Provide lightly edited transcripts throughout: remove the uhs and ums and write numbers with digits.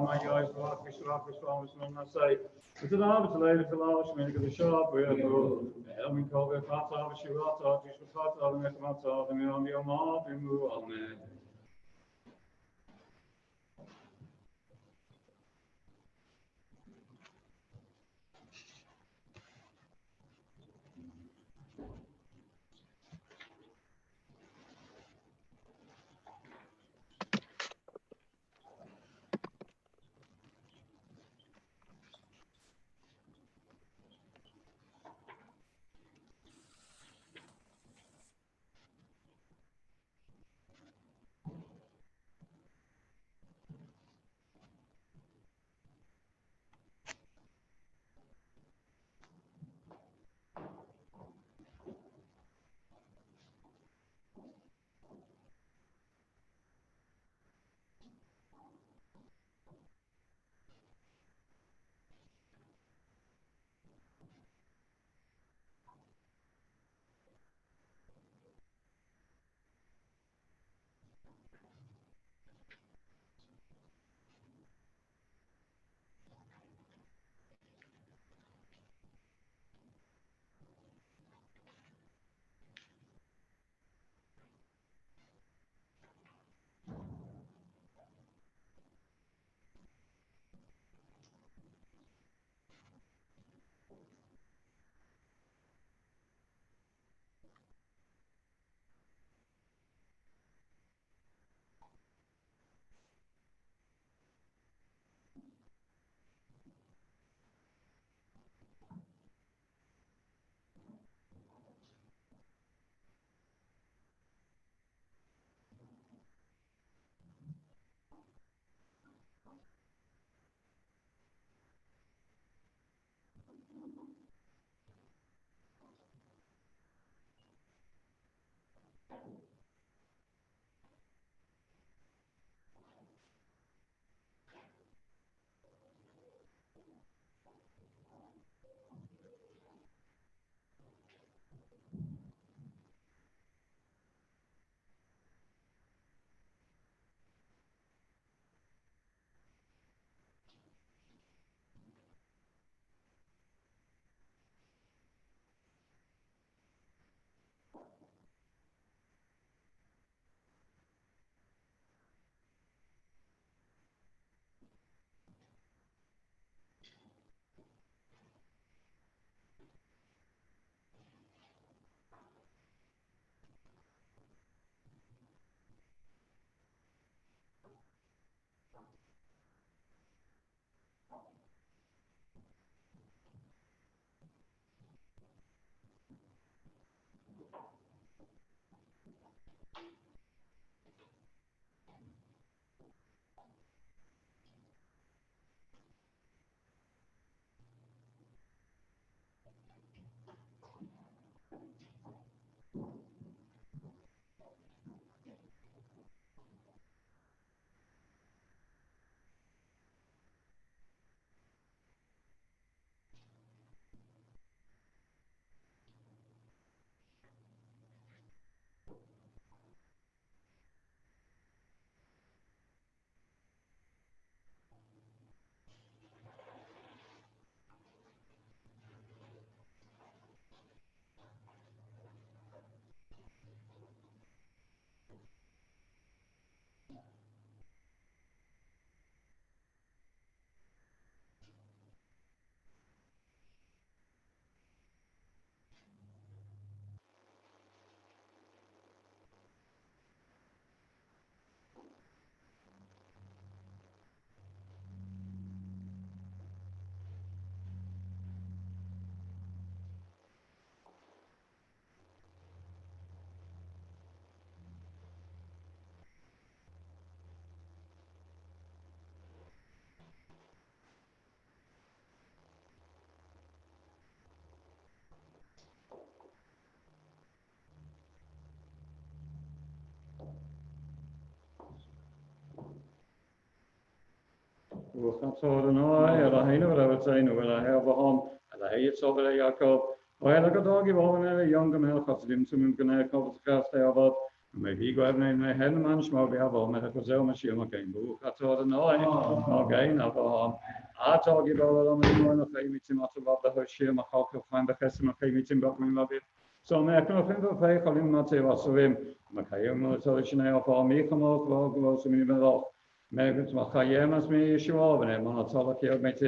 my eyes, Masei. It's an arbitrary to allow me to the shop where I go. I mean, call it Matot, Shabbat, Shabbat, and Matot, and on your mouth, and move on. Adonai, Eloheinu v'Eloheinu v'Elohei Avraham, Elohei Yitzchak v'Elohei Yaakov, Oel HaGadol Givon v'Elohei Young Gamel Chasidim Tumim Gnei Kol V'Zchas Te'avad, Maybe go have name hen man schmo be avo met ko zel machine okay bu kato the no okay na vo a to give all on the no fay mit mat va da hoshir ma khau ko fan da khas ma fay mit bak min labit so me kan fin ko fay khalim mat va sovim ma khayem no so shna ya fa mi khamo ko so mi ben me gut ma khayem as mi shwa ben ma to ke mit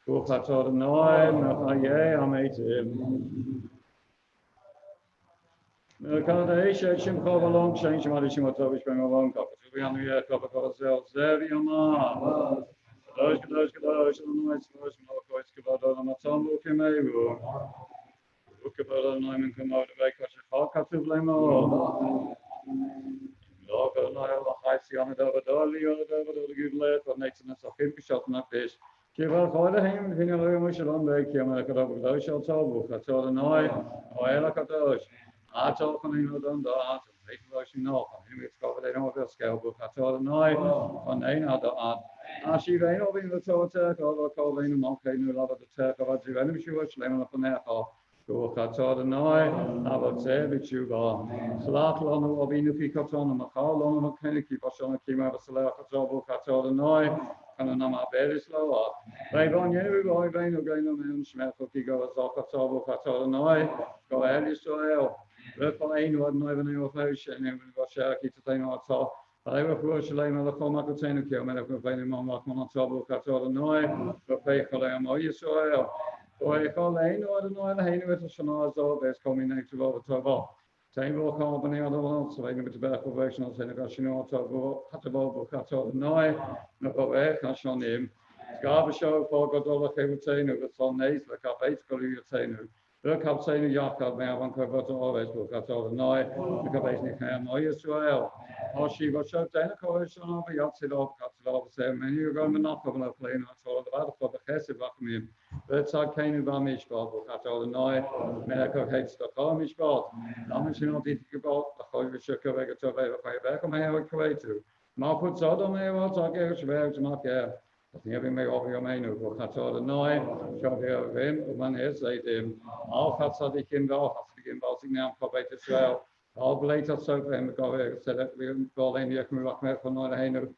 bu kato the no ma khaye am mit Canada Shim Kova long change Madishimotovich bring along cup. We on the cup of ourselves there, Yama. Those, nice, Malakois, Kabbalat, Matot, Kimeru. Look about a Neumann come out of a Haka to blame all. Local Nile, High Siana, Davadoli, or the good let, or next to a 50 shot not fish. Give our father him, Vinny Mushalom, they came like a double dose, shall tell, I told the Noi, or Elakadosh. I told him, you don't do that, make a motion no, him it's covered, they don't have a scale book. I told the Noi, on a other art. She ran over in the Turk, or calling a monkey, new love of the Turk, of a Jew, she was slamming up on their car. Go kato the noi, aber sehr wie Juba. Salat lana wabinu fi kato na makal lana makeni ki bashana kima basala kato bo kato the noi. Kana nama beris lawa. Rai yenu go bainu gainu men shmeko ki go azal kato bo kato the noi. Go el Israel. Reko ein wad noi venu of house and even go share ki tateno ato. Rai wa fu shalem la koma kotenu ki omena ko bainu mam la koma kato kato the noi. Go pay khala am Israel. Boy, call ein or no and hein with a shanazo, there's coming next to over Tobo. Same will company on the one, so I know it's better version of Senegashino Tobo, Hatabo, Kato, Noi, no Kashon him. Garbage show for Godola Kavutano, the son nays, like a base Goliatano. Look up saying Yakab, may I want to always look at all the Noi, the Kabasnik Ham, or Israel. Or she was shot down a coalition of the Yatsilov, Katsilov, saying, many are going to knock on a plane, I told the battle for the Hesse Vacuum. But I came about Mishbot, at all the night, Medical hates the car Mishbot. I'm not did about the Holy Shaka to back on my way to. Malput Sodom, I was I gave a to my care. Never may offer your main over at all the night, shall be of him, one is him. I'll have Sadikim Val, has to begin bossing now for bait as well. I'll later so for him, said that we call in the Akmurak for Nora Hainu.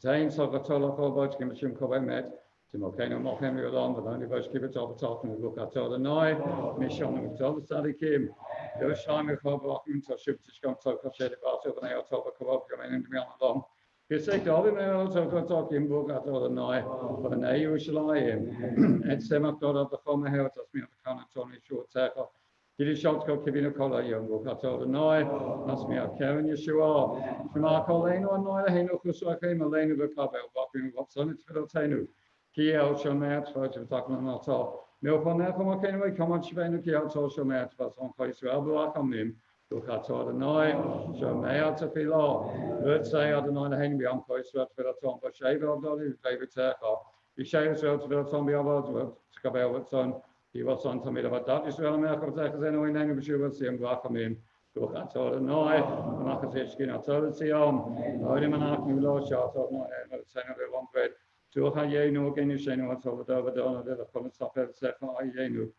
James of the Tolok or Botchkim, Shim Kovamet. Timokano Mohammed along, but only Bush give it all the talk and look at all the night. Mission and tell the Sadikim. There was time of walking to ship to come to a shed about over there, top of co-op coming into me on along. He said, all the mails of talking book at all the night, but an A was lying. And Semak got up the former health as me on the corner, Tony short tackle. Did he shout to Kivino Collar, young book at all the night? That's me, I'll carry you are. From our colleen or night, I know who saw came a lane of a cover, walking what's on its little tenu. Kiel shall match for to talk on the top. No for now, come on, anyway, come on, Shibano Kiel shall match for some place to Alba come in. Look at all the night, shall may out to feel all. Let's say I don't know the hang beyond place to the tom, but shave of the favorite circle. He shaves well to the zombie of us, to Cabell with son. He was on to me about that. Israel America was like, anyway, name of you will see him welcome in. Look at all the night, and I can say, skin out all the sea on. I didn't have new law shot of my head, but saying of the one bread. To Hayenu again, you say, no one's over the other, come and stop at the second Hayenu.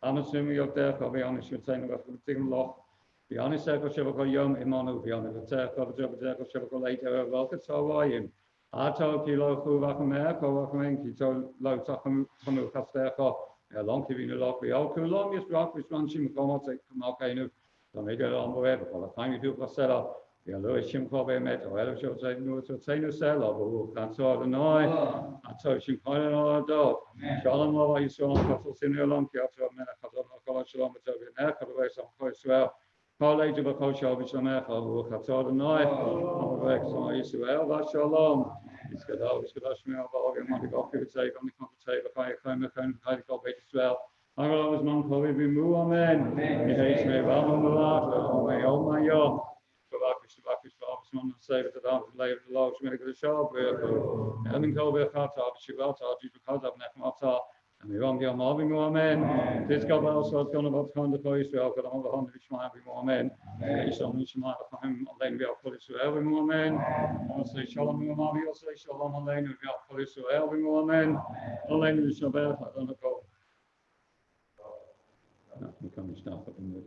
I'm assuming you're there, I'll be honest, you're saying about the thing lock. The honest circle shall go young, Imanu, the honest circle, the circle shall go later, welcome, so I am. I told you, who welcome America, welcome Enki, so low Takum, Casterco, a long giving a lock, we all too long, is rock, which one shim come out, come out, kind of, so make it on the web, for the time you do for setup. Ja, Louis Shim Kobe met, or else you'll say, no, it's a tailor cell, or that's all the night. I told Shim Kobe all the dog. Shalom, over you saw on Castle Senior Long, you have to have men, I call Shalom, but over there, cut away some quite well. College of a coach, I'll be some echo, or that's all the night. I'm a vex on Israel, that's Shalom. It's good, always good, Ashmi, I'll get money, I'll give it safe on the competitor, if I come, I call Bait Israel. I will always man, Kobe, be moo, amen. He hates me, well, oh my, yo. Shabbat, say that the later the law, she made a good job. And in Kobe, Kata, Shabbat, Jukata, Nekmata, and we won't be on Marvin more men. This Kabbalat also has gone about kind of Israel, but on the 100 which might be more men. Based on which might have time, then we are fully to every more men. I'll say Shalom, Marvin, I'll say Shalom, and then we are fully to every more men. And then we shall bear, I don't know. Nothing coming stuff up in the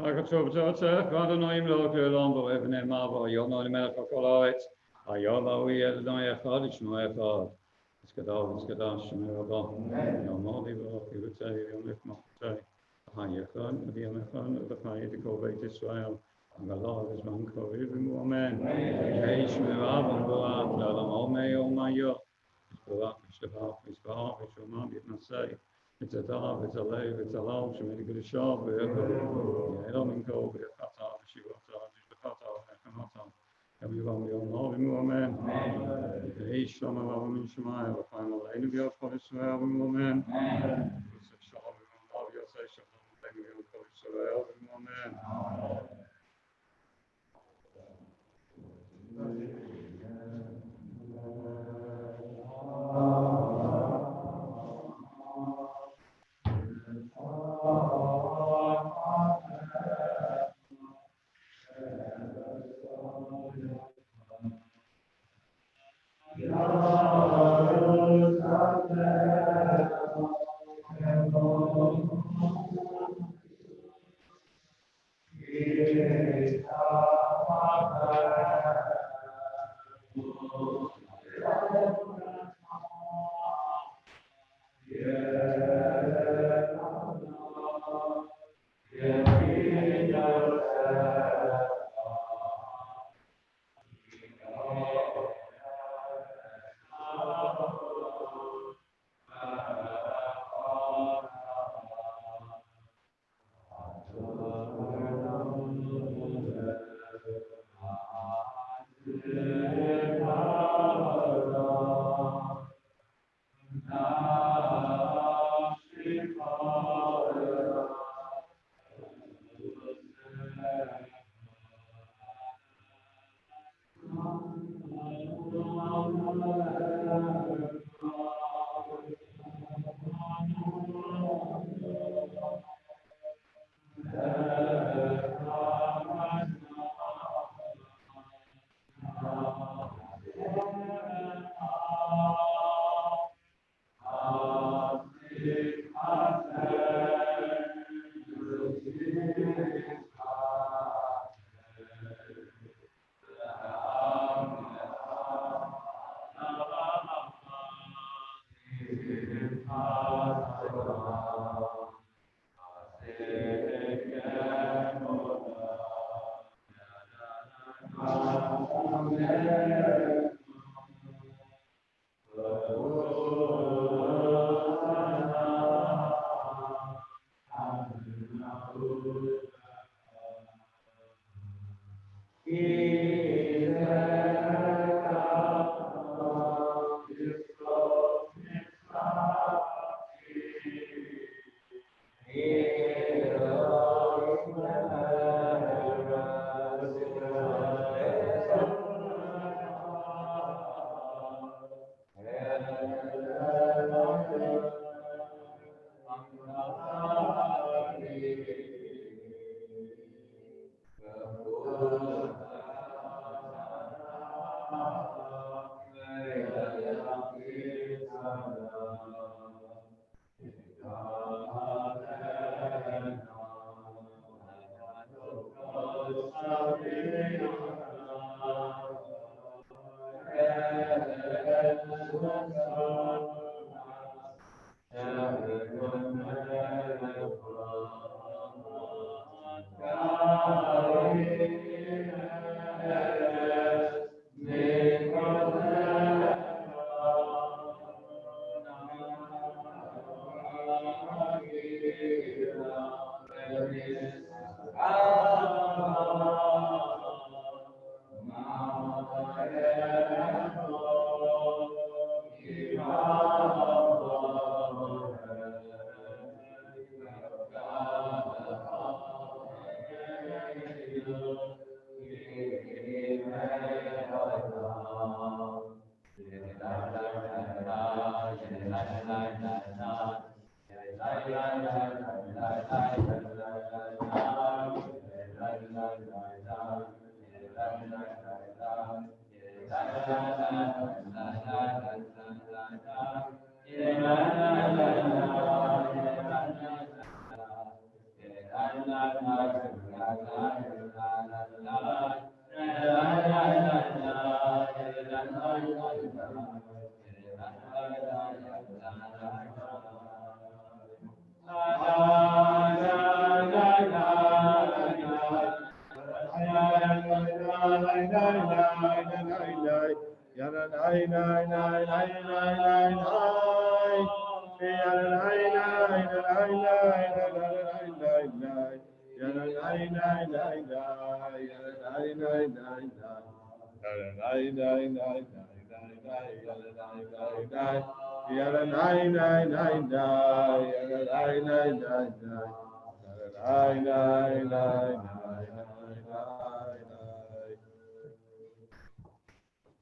כתוב בתוצאה, ואדוני ימלוך לעולם ואבני מעבר, יאמר למלך כל הארץ, היום ההוא יהיה אדוני אחד, ישנו אחד. יתקדש שמי רבה, יאמר לי ברוך יבצע יום מחמתי, החייכן ובימיכן ובחיי כל בית ישראל, הגלה בזמן קריב ומאמן, יהי שמירה ומבורך לעולם עולמי עולמיו, ישתבח ושומע ויתנשא, וצדק וצלב וצלל שמי קדושה ויעלה מנכו ויחתה ושיבתה ותשבחתה ונחמתה גם יבוא יאמר ומאמן יהי שלום הרב מן שמיים וחיים עלינו ביד כל ישראל ומאמן יעשה שלום ומאמן יעשה שלום עלינו ביד כל ישראל ומאמן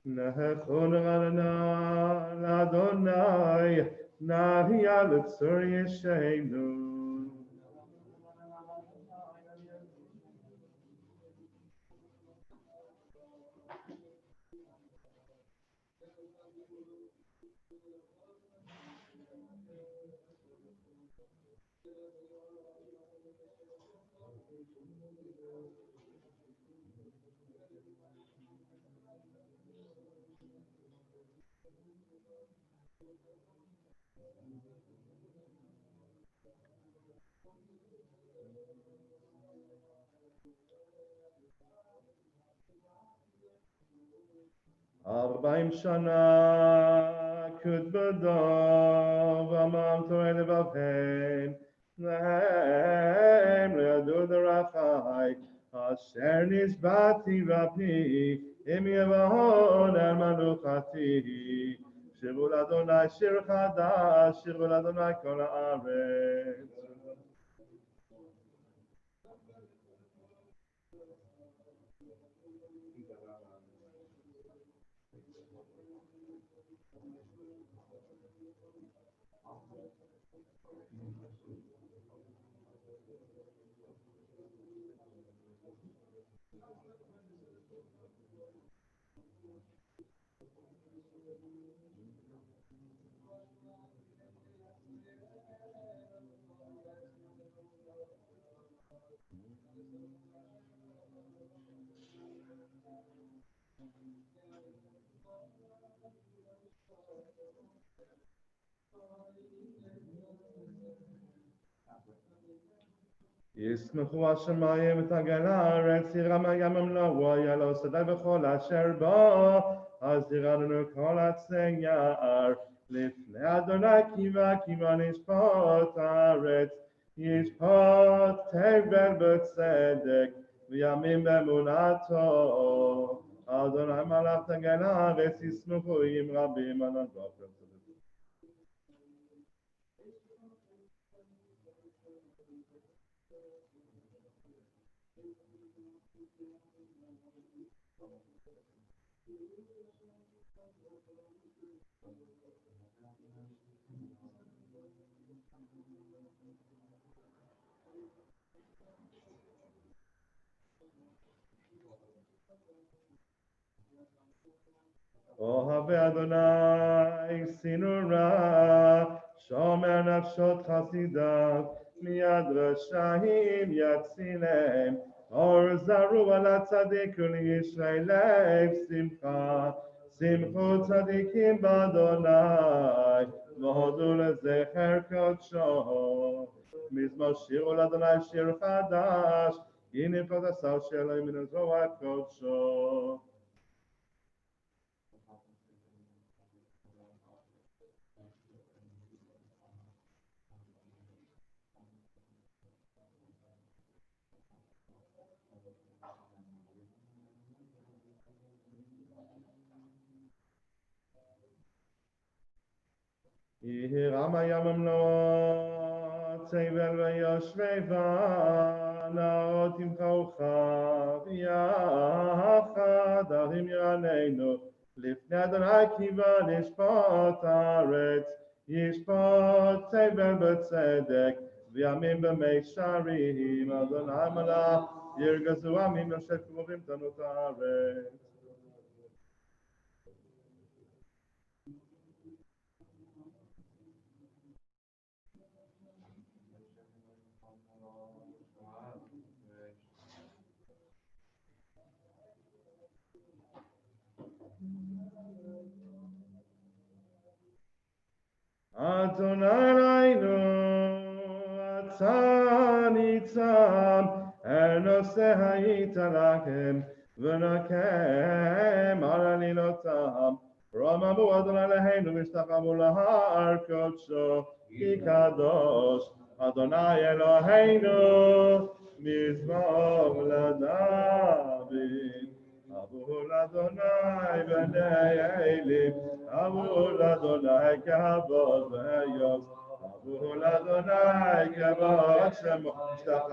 Nechon Adonai, Nahi Alitzur Yeshenu. Arbaim Shana Kudbado Vamam Toel Bavhen Lehem Leadu Derachai Asher Nishbati Vapi Im Yevahon El Manuchati Shivul Adonai Shir Chadash Shivul Adonai Kol Haaretz. ישמחו השמיים ותגל הארץ, ירם הים ומלואו, יעלו שדה וכל אשר בו, אז ירדנו כל עצי יער, לפני אדוני קימה נשפוט הארץ, ישפוט תבל בצדק, וימים באמונתו, אדוני מלך תגל הארץ, ישמחו עם רבים על הנבוכים. אוהבי אדוני סינורה, שומר נפשות חסידיו, מיד רשעים יצילם, אור זרוע לצדיק ולישרי לב שמחה, שמחו צדיקים באדוני, והודו לזכר קודשו. מזמור שירו לאדוני שיר חדש, הנה פות השר שלו מן הזרוע קודשו. ירם הים ומלואו, תבל ויושבי נהרות ימחאוך יחד, הרים יעננו, לפני אדוני קיבה לשפוט הארץ, ישפוט תבל בצדק, וימים במישרים, אדוני מלך, ירגזו עמים אשר קרובים תנות הארץ. Adonai Reinu, Ata Nitzam, Nose Hayita Lachem, V'nakem Aralilotam, Ramamu Adonai Leheinu, V'shtachamu Lahar Kodsho, Ki Kadosh, Adonai Eloheinu, Mizmor LaDavid. Avul Adonai b'nei Elim, Avul Adonai kavod v'yos, Avul Adonai kavod shemo,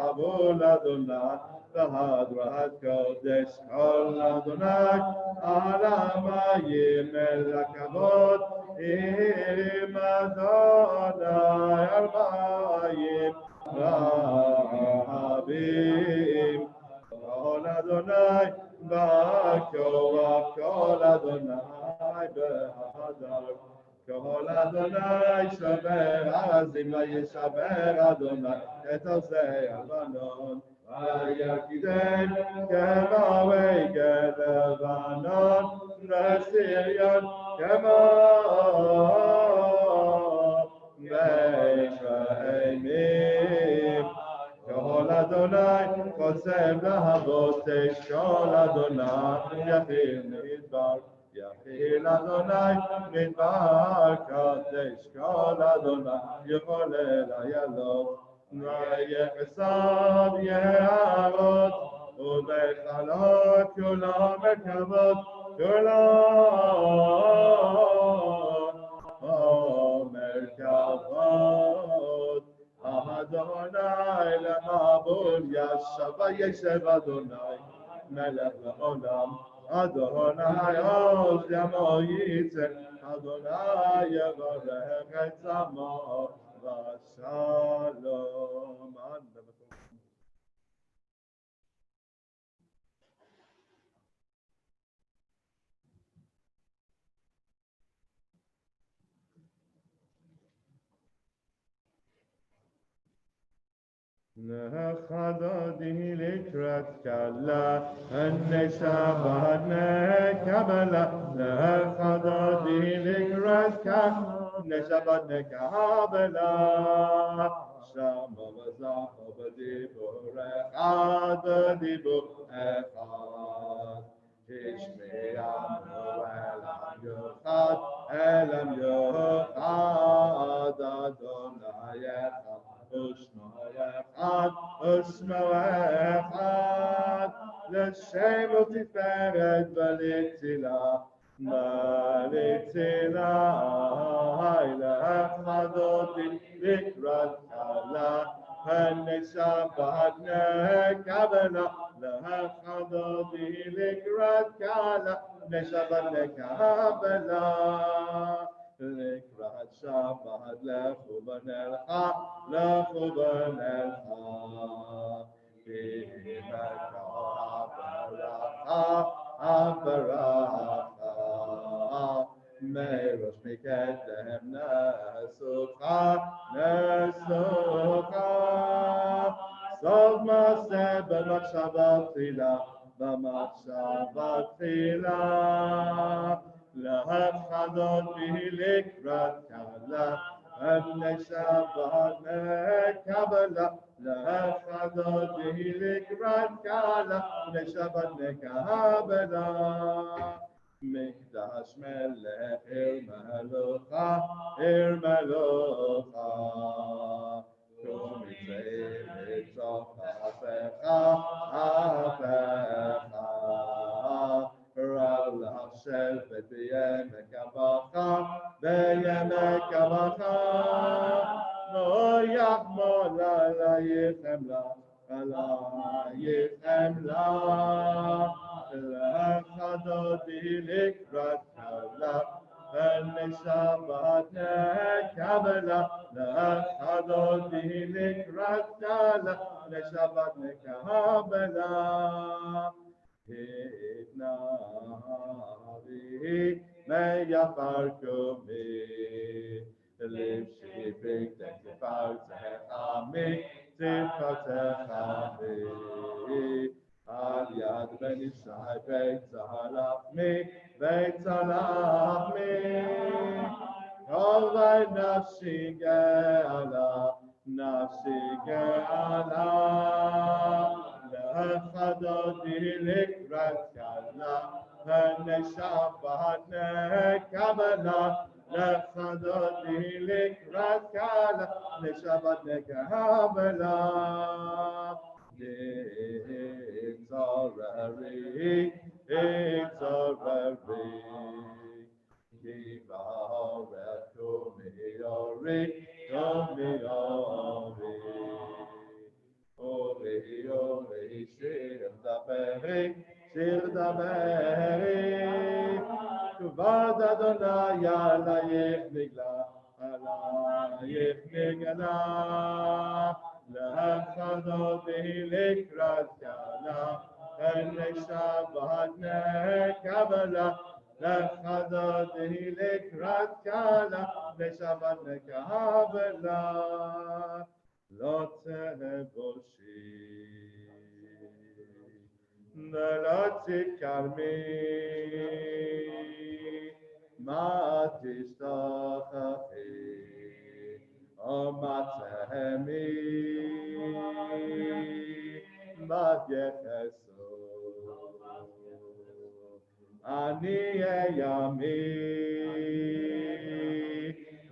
Avul Adonai v'hadrat kodesh, Kol Adonai alamayim el hakavod, Im Adonai almayim rahabim, Kol Adonai Kol Adonai behadar, Kol Adonai shaber azim vayishaber Adonai et osei Lebanon, vayakidem kemawei Lebanon, v'Sirion kemo v'Efraimim. Kol Adonai, Kosem Lahabotesh, Kol Adonai, Yachil Midbar, Yachil Adonai, Midbar Kadesh, Kol Adonai, Yecholel Ayalot, Vayechesav Yeharot, Ubechalot, Kulam Merkavot, Kulam Merkavot, Adonai le'mabul yashava yeshev Adonai melech le'olam Adonai oz yamo yitzeh Adonai yevarech et zamo v'shalom. Nechadodi likrat kala, Neshabat Kabbalat. Nechadodi likrat kala, Neshabat Kabbalat. Shama v'zacha b'dibur echad, b'dibur echad. Ishme'anu elam yochad, Adonai echad. Ushma echad, l'shem u'tiferet b'litzila, l'echadoti likrat kala, v'neshabat nekabela, l'echadoti likrat kala, v'neshabat nekabela. Likrat Shabbat lechu b'nelcha, lechu b'nelcha. B'nelcha ha'baracha, me'rosh mikethem nesucha, nesucha. Sov maseh b'machshava tchila, b'machshava tchila. L'hafchadot likrat kala, v'neshabat nekabela. L'hafchadot likrat kala, v'neshabat nekabela. Mikdash melech ir melucha, ir melucha. Kum mitzvei mitzvot ha'afecha, ha'afecha. Rav Hashem v'yemek avacha, v'yemek avacha, lo yachmol alayichem la, l'chadodi likrat kala, v'neshabat nekabela, l'chadodi likrat kala, v'neshabat nekabela. Hitnavi meyafar kumi, lifshi b'tek tifar techami, tifar techami. על יד בן ישי בית צלחמי, בית צלחמי. כל נפשי גאלה, נפשי גאלה. לחדותי לקראת קלה, ונשבת נקבלה. לחדותי לקראת קלה, נשבת נקבלה. Exorary, Kivaret Kumiori, Kumiori, Ori, Shir Daberi, Kuvad Adonai, Alayech Nigla, לחדותי לקראת קלה, ונשבת נקבלה. לחדותי לקראת קלה, ונשבת נקבלה. לא תבושי ולא תתקרמי, מה תשתחחי Omatzemi, Magyecheso, Ani Eyami,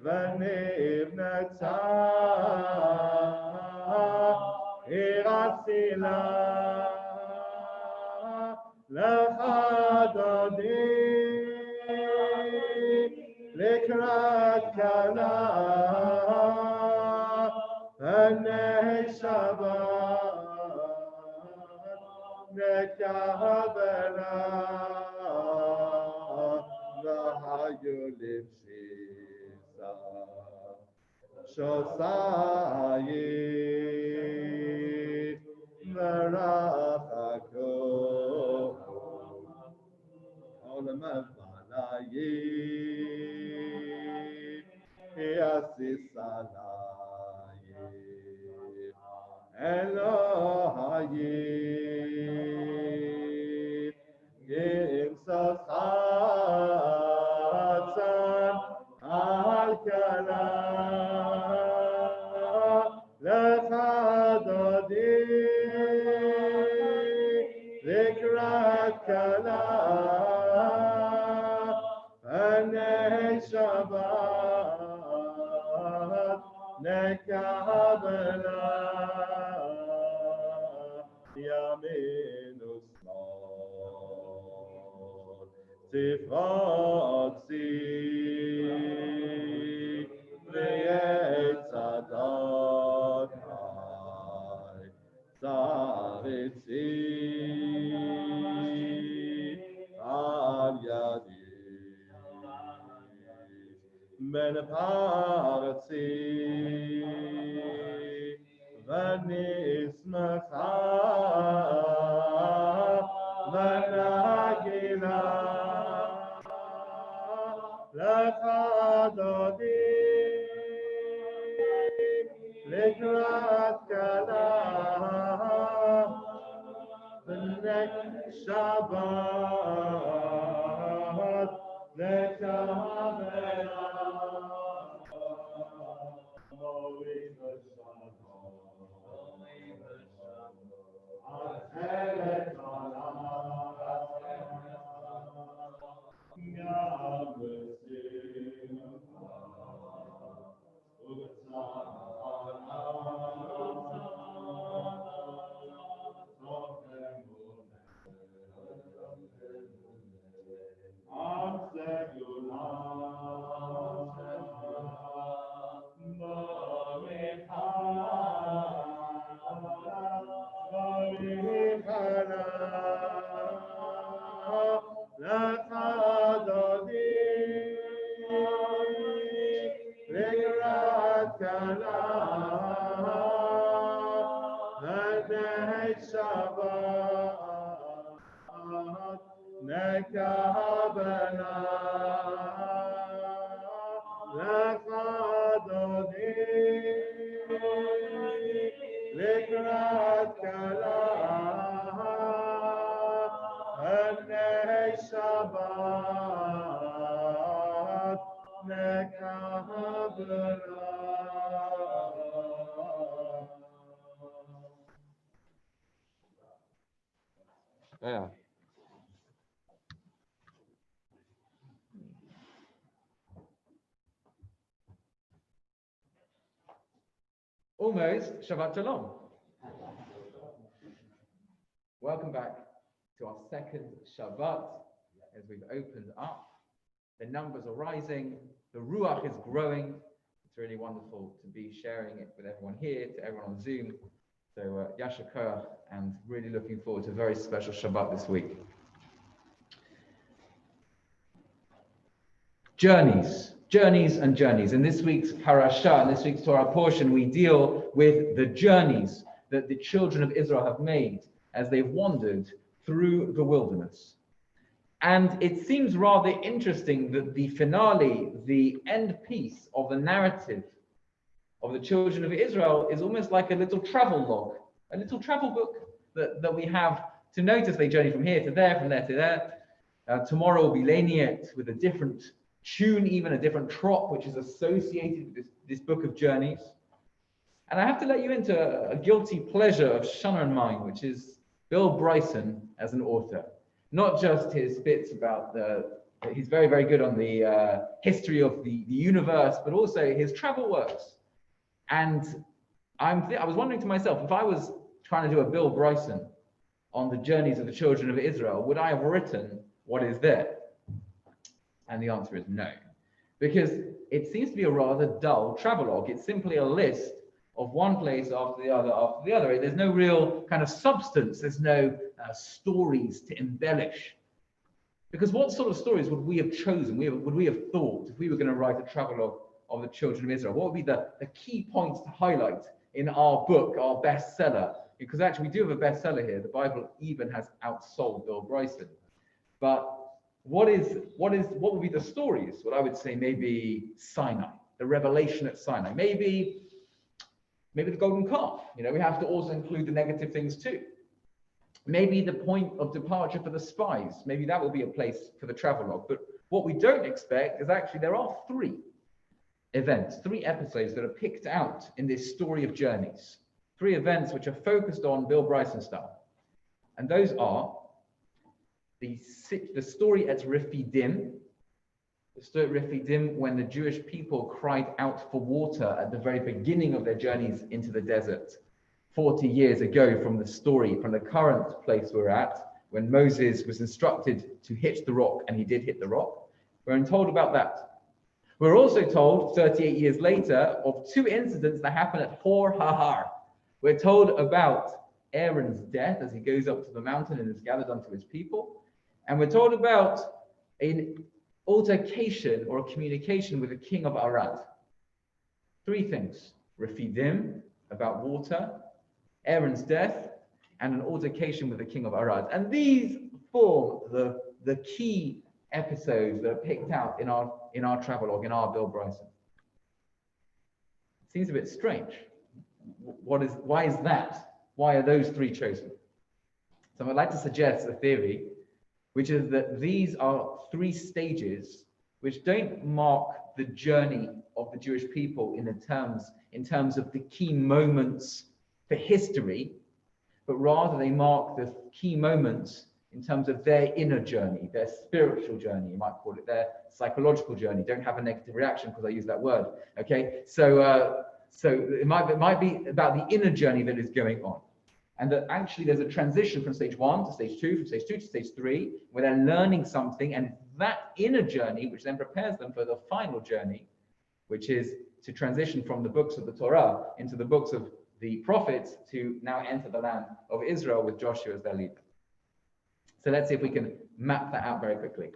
Venivnetza, Iratzila, Lechadodi, Likrat Kala. Shabbat nekabela v'hayulim shisa shosayim v'rachaku olam avalayim yasisalayim Elohayim, Gimsachatzan al-Kala, Lechadodi, Likrat Kala, Anei Shabbat, Nekabela. Yaminu small, Tifotzi, V'yetz Adonai, Zaritzi, Al Yadi, Ben Parzi, V'nismacha, V'nagila, Lechadodi, Likrat Kala, V'nek Shabbat, Nekabela. Lekrat Kala Yeah. Almost Shabbat Shalom. Welcome back to our second Shabbat. As we've opened up, the numbers are rising, the Ruach is growing. It's really wonderful to be sharing it with everyone here, to everyone on Zoom. So Yasher Koach, and really looking forward to a very special Shabbat this week. Journeys and journeys. In this week's parasha, in this week's Torah portion, we deal with the journeys that the children of Israel have made as they've wandered through the wilderness. And it seems rather interesting that the finale, the end piece of the narrative of the children of Israel is almost like a little travel log, a little travel book that we have to notice. They journey from here to there, from there to there. Tomorrow will be Laniet with a different tune, even a different trop, which is associated with this book of journeys. And I have to let you into a guilty pleasure of Shana and mine, which is Bill Bryson as an author. Not just his bits about he's very, very good on the history of the universe, but also his travel works. And I was wondering to myself, if I was trying to do a Bill Bryson on the journeys of the children of Israel, would I have written what is there? And the answer is no, because it seems to be a rather dull travelogue. It's simply a list of one place after the other. There's no real kind of substance. There's no stories to embellish. Because what sort of stories would we have chosen? Would we have thought if we were going to write a travelogue of the children of Israel? What would be the key points to highlight in our book, our bestseller? Because actually we do have a bestseller here. The Bible even has outsold Bill Bryson. But what would be the stories? Well, I would say maybe Sinai, the revelation at Sinai. Maybe the golden calf. We have to also include the negative things too. Maybe the point of departure for the spies. Maybe that will be a place for the travelogue. But what we don't expect is actually there are 3 events, 3 episodes that are picked out in this story of journeys. 3 events which are focused on Bill Bryson style. And those are the story at Rephidim, when the Jewish people cried out for water at the very beginning of their journeys into the desert, 40 years ago from the current place we're at, when Moses was instructed to hit the rock, and he did hit the rock. We're told about that. We're also told, 38 years later, of 2 incidents that happen at Hor HaHar. We're told about Aaron's death as he goes up to the mountain and is gathered unto his people. And we're told about an altercation or a communication with the king of Arad. 3 things: Rephidim, about water, Aaron's death, and an altercation with the king of Arad. And these form the key episodes that are picked out in our travelogue, in our Bill Bryson. It seems a bit strange. Why is that? Why are those 3 chosen? So I'd like to suggest a theory, which is that these are 3 stages which don't mark the journey of the Jewish people in terms of the key moments for history, but rather they mark the key moments in terms of their inner journey, their spiritual journey, you might call it, their psychological journey. Don't have a negative reaction because I use that word. Okay, so it might be about the inner journey that is going on. And that actually there's a transition from stage 1 to stage 2, from stage 2 to stage 3, where they're learning something, and that inner journey, which then prepares them for the final journey, which is to transition from the books of the Torah into the books of the prophets to now enter the land of Israel with Joshua as their leader. So let's see if we can map that out very quickly.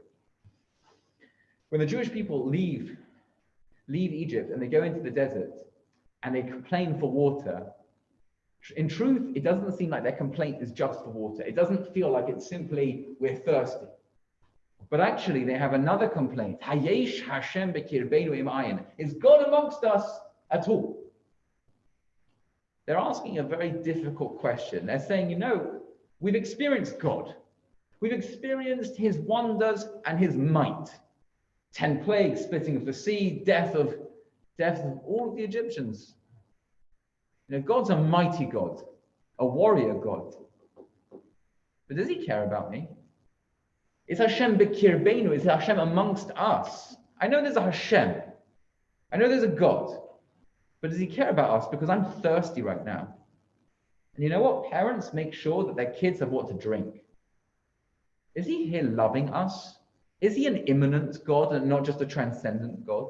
When the Jewish people leave Egypt and they go into the desert and they complain for water, in truth, it doesn't seem like their complaint is just for water. It doesn't feel like it's simply, we're thirsty. But actually, they have another complaint. Hayesh Hashem bekirbeinu im ayin. Is God amongst us at all? They're asking a very difficult question. They're saying, we've experienced God. We've experienced his wonders and his might. 10 plagues, splitting of the sea, death of all of the Egyptians. God's a mighty God, a warrior God. But does he care about me? Is Hashem b'kirbeinu? Is Hashem amongst us? I know there's a Hashem. I know there's a God. But does he care about us? Because I'm thirsty right now. And you know what? Parents make sure that their kids have what to drink. Is he here loving us? Is he an immanent God and not just a transcendent God?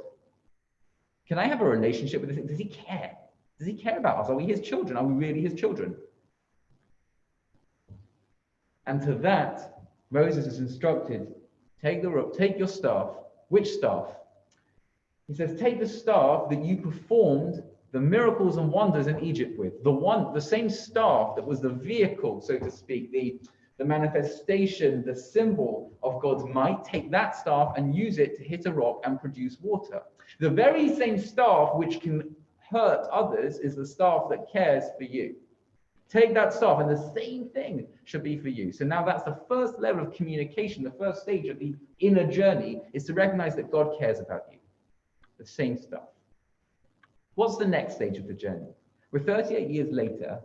Can I have a relationship with this? Does he care? Does he care about us? Are we his children? Are we really his children? And to that, Moses is instructed, take your staff. Which staff? He says, take the staff that you performed the miracles and wonders in Egypt with. The same staff that was the vehicle, so to speak, the manifestation, the symbol of God's might. Take that staff and use it to hit a rock and produce water. The very same staff which can hurt others is the staff that cares for you. Take that staff, and the same thing should be for you. So now that's the first level of communication. The first stage of the inner journey is to recognize that God cares about you. The same stuff. What's the next stage of the journey? We're 38 years later,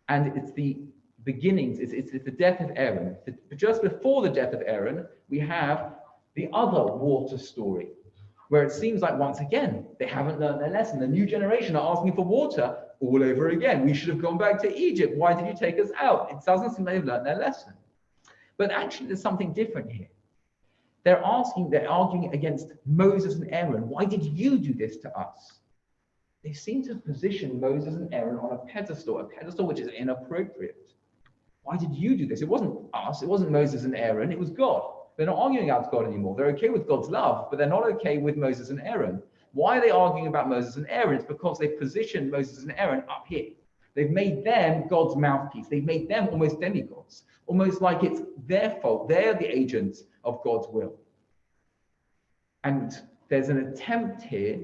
and it's the beginnings, it's the death of Aaron. Just before the death of Aaron, we have the other water story, where it seems like once again, they haven't learned their lesson. The new generation are asking for water all over again. We should have gone back to Egypt. Why did you take us out? It doesn't seem they've learned their lesson. But actually, there's something different here. They're arguing against Moses and Aaron. Why did you do this to us? They seem to position Moses and Aaron on a pedestal which is inappropriate. Why did you do this? It wasn't us. It wasn't Moses and Aaron. It was God. They're not arguing against God anymore. They're okay with God's love, but they're not okay with Moses and Aaron. Why are they arguing about Moses and Aaron? It's because they've positioned Moses and Aaron up here. They've made them God's mouthpiece. They've made them almost demigods, almost like it's their fault. They're the agents of God's will. And there's an attempt here,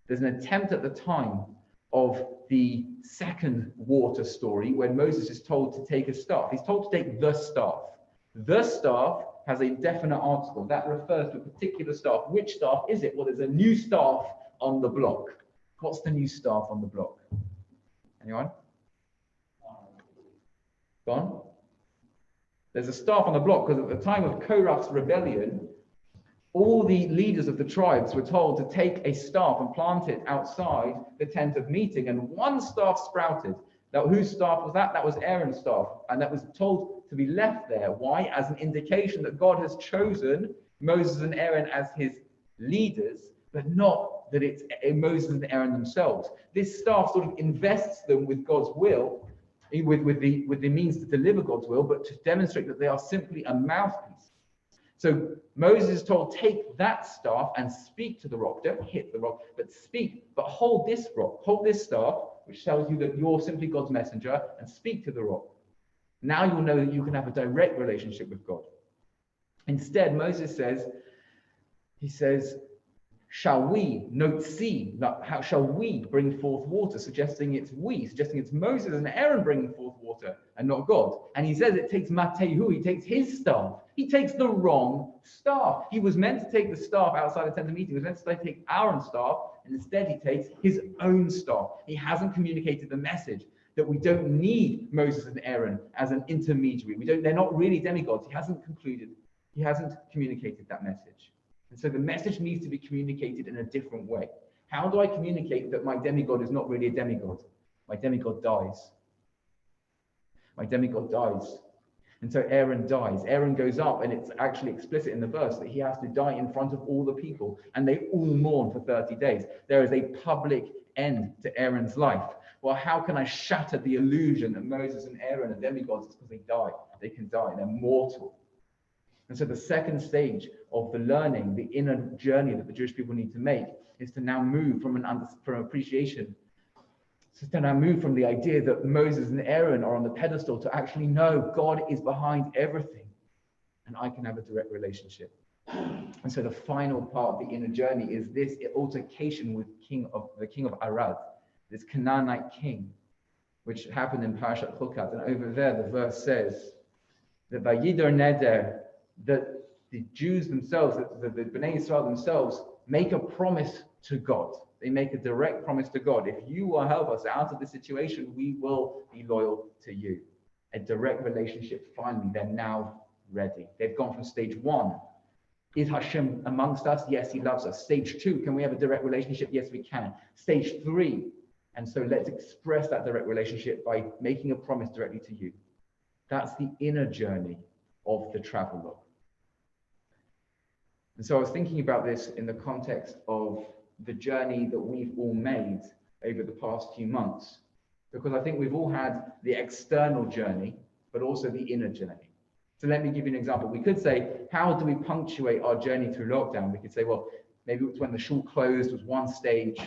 there's an attempt at the time of the second water story when Moses is told to take a staff. He's told to take the staff. The staff has a definite article that refers to a particular staff. Which staff is it? Well, there's a new staff on the block. What's the new staff on the block? Anyone? Gone? There's a staff on the block because at the time of Korach's rebellion, all the leaders of the tribes were told to take a staff and plant it outside the tent of meeting, and one staff sprouted. Now, whose staff was that? That was Aaron's staff, and that was told to be left there. Why? As an indication that God has chosen Moses and Aaron as his leaders, but not that it's Moses and Aaron themselves. This staff sort of invests them with God's will, with the means to deliver God's will, but to demonstrate that they are simply a mouthpiece. So Moses is told, take that staff and speak to the rock. Don't hit the rock, but speak. But hold this rock, hold this staff, which tells you that you're simply God's messenger, and speak to the rock. Now you'll know that you can have a direct relationship with God. Instead, Moses says, shall we, note C, how shall we bring forth water? Suggesting it's Moses and Aaron bringing forth water and not God. And he says it takes Matehu, he takes his staff. He takes the wrong staff. He was meant to take the staff outside the tent of meeting. He was meant to take Aaron's staff, and instead he takes his own staff. He hasn't communicated the message that we don't need Moses and Aaron as an intermediary. They're not really demigods. He hasn't communicated that message. And so the message needs to be communicated in a different way. How do I communicate that my demigod is not really a demigod? My demigod dies. My demigod dies. And so Aaron dies. Aaron goes up, and it's actually explicit in the verse that he has to die in front of all the people, and they all mourn for 30 days. There is a public end to Aaron's life. Well, how can I shatter the illusion that Moses and Aaron are demigods? It's because they die. They can die. They're mortal. And so the second stage of the learning, the inner journey that the Jewish people need to make, is to now move from appreciation. So to now move from the idea that Moses and Aaron are on the pedestal to actually know God is behind everything, and I can have a direct relationship. And so the final part of the inner journey is this altercation with the king of Arad, this Canaanite king, which happened in Parashat Chukat. And over there, the verse says that by Yidor Neder, that the Jews themselves, the Bnei Israel themselves, make a promise to God. They make a direct promise to God. If you will help us out of this situation, we will be loyal to you. a direct relationship, finally, they're now ready. They've gone from stage 1. Is Hashem amongst us? Yes, he loves us. Stage 2, can we have a direct relationship? Yes, we can. Stage 3, and so let's express that direct relationship by making a promise directly to you. That's the inner journey of the travelogue. And so I was thinking about this in the context of the journey that we've all made over the past few months, because I think we've all had the external journey, but also the inner journey. So let me give you an example. We could say, how do we punctuate our journey through lockdown? We could say, well, maybe it's when the shul closed was one stage,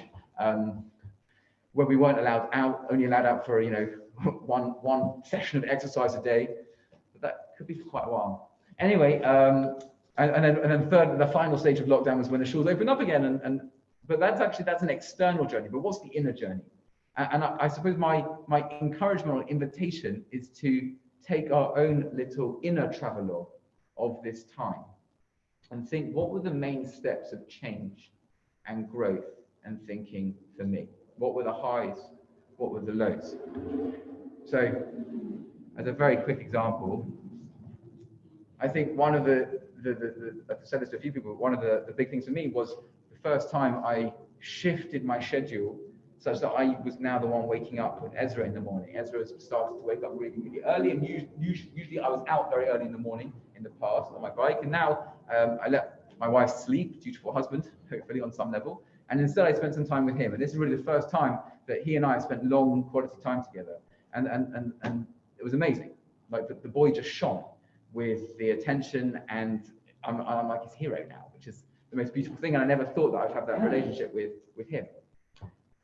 where we weren't allowed out, only allowed out for, one session of exercise a day. But that could be for quite a while. Anyway, and then third, the final stage of lockdown was when the shuls opened up again. But that's an external journey. But what's the inner journey? And I suppose my encouragement or invitation is to take our own little inner travelogue of this time and think, what were the main steps of change and growth and thinking for me? What were the highs? What were the lows? So, as a very quick example, I think one of I've said this to a few people, one of the big things for me was the first time I shifted my schedule such that I was now the one waking up with Ezra in the morning. Ezra started to wake up really, really early, and usually I was out very early in the morning in the past on my bike, and now I let my wife sleep, dutiful husband, hopefully on some level, and instead I spent some time with him. And this is really the first time that he and I spent long quality time together, and it was amazing. Like the boy just shone with the attention, and I'm like his hero now, which is the most beautiful thing. And I never thought that I'd have that relationship with him.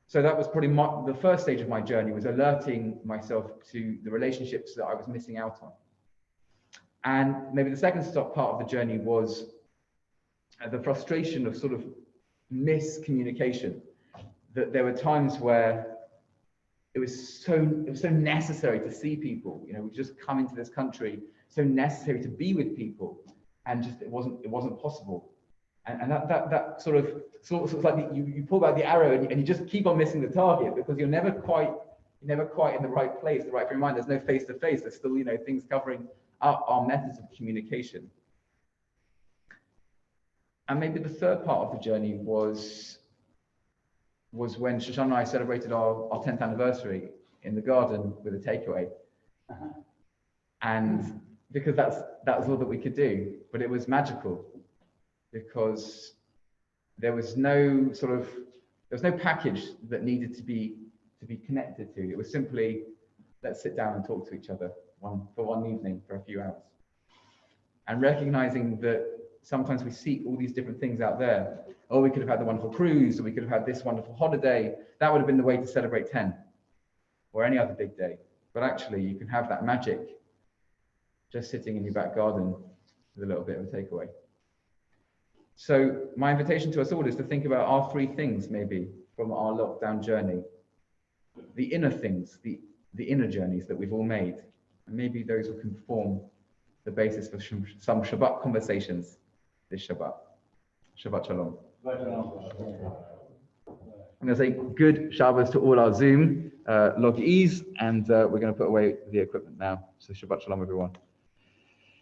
So that was probably the first stage of my journey, was alerting myself to the relationships that I was missing out on. And maybe the second part of the journey was the frustration of sort of miscommunication. That there were times where it was so necessary to see people. We've just come into this country, so necessary to be with people, and just it wasn't possible. And that sort of like you pull back the arrow and you just keep on missing the target, because you're never quite in the right place, the right frame of mind. There's no face to face. There's still things covering up our methods of communication. And maybe the third part of the journey was when Shoshana and I celebrated our 10th anniversary in the garden with a takeaway. And because that was all that we could do, but it was magical, because there was no package that needed to be connected to. It was simply, let's sit down and talk to each other for one evening for a few hours. And recognizing that sometimes we seek all these different things out there. Oh, we could have had the wonderful cruise, or we could have had this wonderful holiday. That would have been the way to celebrate 10 or any other big day. But actually, you can have that magic just sitting in your back garden with a little bit of a takeaway. So my invitation to us all is to think about our 3 things, maybe, from our lockdown journey. The inner things, the inner journeys that we've all made. And maybe those will can form the basis for some Shabbat conversations this Shabbat. Shabbat Shalom. I'm going to say good Shabbos to all our Zoom logees, and we're going to put away the equipment now. So Shabbat Shalom, everyone.